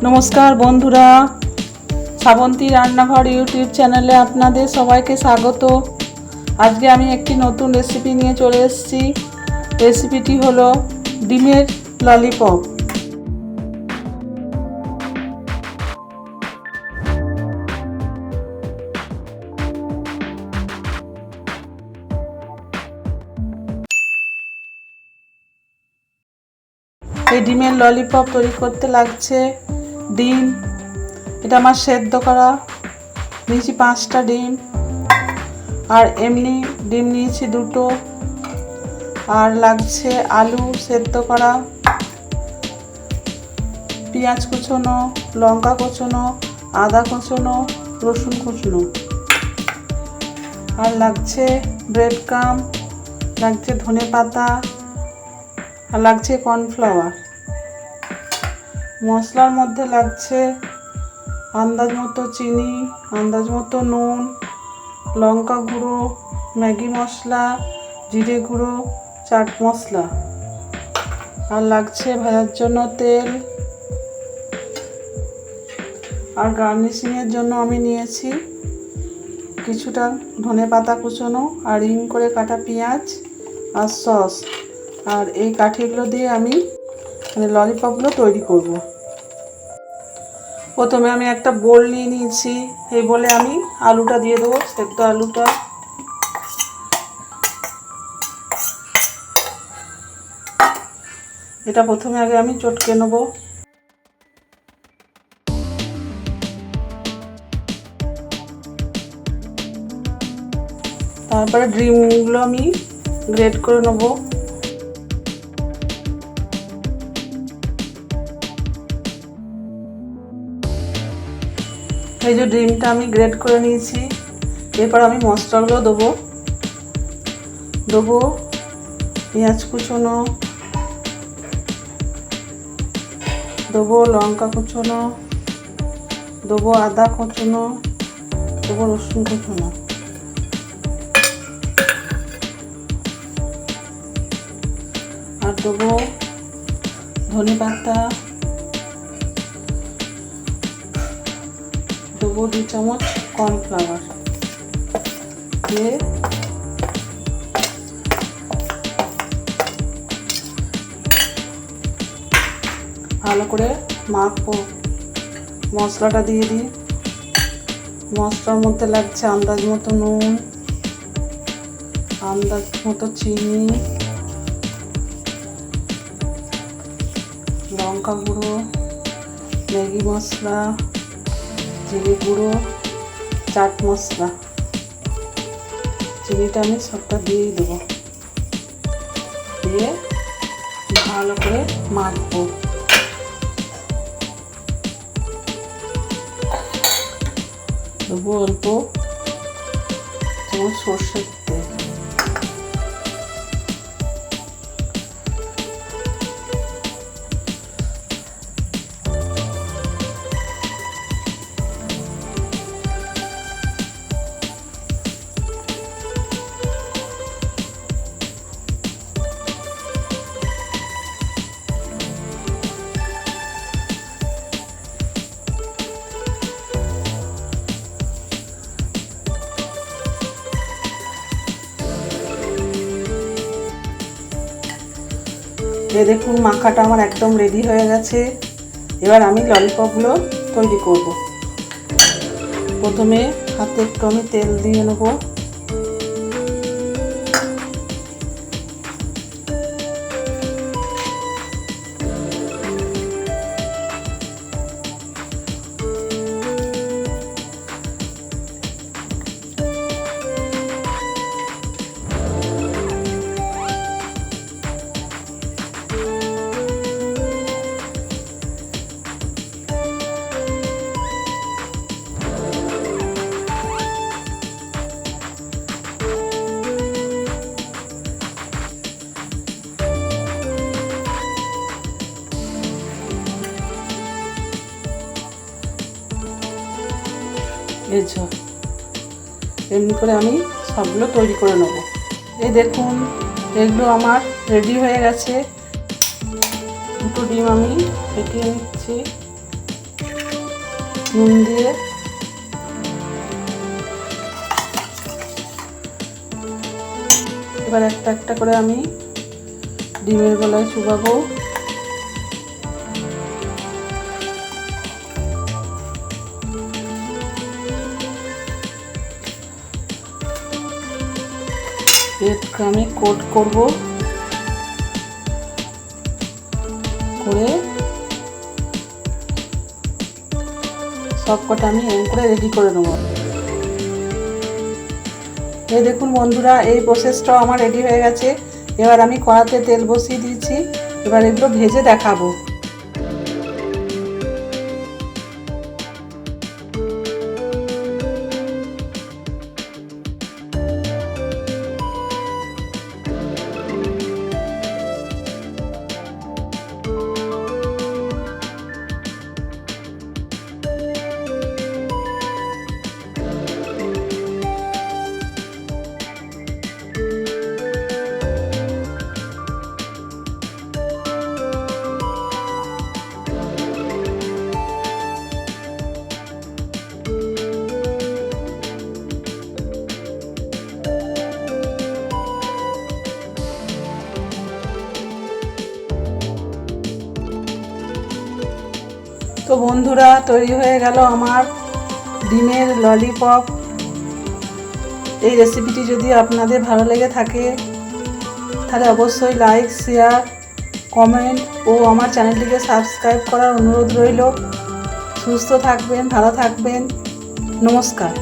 নমস্কার বন্ধুরা, শ্রাবন্তী রান্নাঘর ইউটিউব চ্যানেলে আপনাদের সবাইকে স্বাগত। আজকে আমি একটি নতুন রেসিপি নিয়ে চলে এসেছি। রেসিপিটি হলো ডিমের ললিপপ। এই ডিমের ললিপপ তৈরি করতে লাগছে ডিম। এটা আমার সেদ্ধ করা, নিয়েছি 5টা ডিম, আর এমনি ডিম নিয়েছি 2টো, আর লাগছে আলু সেদ্ধ করা, পেঁয়াজ কুচোনো, লঙ্কা কুচোনো, আদা কুচোনো, রসুন কুচোনো, আর লাগছে ব্রেড ক্রাম্ব, লাগছে ধনে পাতা, আর লাগছে কর্নফ্লাওয়ার। মশলার মধ্যে লাগছে আন্দাজ মতো চিনি, আন্দাজ মতো নুন, লঙ্কা গুঁড়ো, ম্যাগি মশলা, জিরে গুঁড়ো, চাট মশলা, আর লাগছে ভাজার জন্য তেল। আর গার্নিশিংয়ের জন্য আমি নিয়েছি কিছুটা ধনে পাতা কুচোনো, আর রিং করে কাটা পেঁয়াজ, আর সস। আর এই কাঠিগুলো দিয়ে আমি ললিপপগুলো তৈরি করব। প্রথমে আমি একটা বোল নিয়ে নিয়েছি। এই বলে আমি আলুটা দিয়ে দেবো, সেদ্ধ আলুটা। এটা প্রথমে আগে আমি চটকে নেব। তারপরে ডিমগুলো আমি গ্রেট করে নেব। এই যে ডিমটা আমি গ্রেট করে নিয়েছি। এরপর আমি মশলাগুলো দেবো পেঁয়াজ কুচোনো, দেবো লঙ্কা কুচোনো, দেবো আদা কুচোনো, দেবো রসুন কুচোনো, আর দেবো ধনে পাতা, দেবো 2 চামচ কর্নফ্লাওয়ার দিয়ে ভালো করে মাখবো। মশলাটা দিয়ে দিই। মশলার মধ্যে লাগছে আন্দাজ মতো নুন, আন্দাজ মতো চিনি, লঙ্কা গুঁড়ো, ম্যাগি মশলা, জিরে গুঁড়ো, চাট মশলা। চিনিটা আমি সবটা দিয়েই দেবো। দিয়ে ভালো করে মাখবো। দেবো অল্প যেমন সর্ষের তেল। এই দেখুন মাখাটা আমার একদম রেডি হয়ে গেছে। এবার আমি ললিপপগুলো তৈরি করব। প্রথমে হাতে একটু আমি তেল দিয়ে নেব। এই যে এমনি করে আমি সবগুলো তৈরি করে নেব। এই দেখুন এগুলো আমার রেডি হয়ে গেছে। 2টো ডিম আমি ফেটিয়ে নিচ্ছি। নুন দিয়ে এবার একটা একটা করে আমি ডিমের গলায় চুবাবো। ব্রেড ক্রামে কোট করব, করে সব কটা আমি এরকম করে রেডি করে নেব। এই দেখুন বন্ধুরা, এই প্রসেসটাও আমার রেডি হয়ে গেছে। এবার আমি কড়াতে তেল বসিয়ে দিয়েছি, এবার এগুলো ভেজে দেখাবো। তো বন্ধুরা, তৈরি হয়ে গেল আমার ডিমের ললিপপ। এই রেসিপিটি যদি আপনাদের ভালো লেগে থাকে তাহলে অবশ্যই লাইক, শেয়ার, কমেন্ট ও আমার চ্যানেলটিকে সাবস্ক্রাইব করার অনুরোধ রইল। সুস্থ থাকবেন, ভালো থাকবেন, নমস্কার।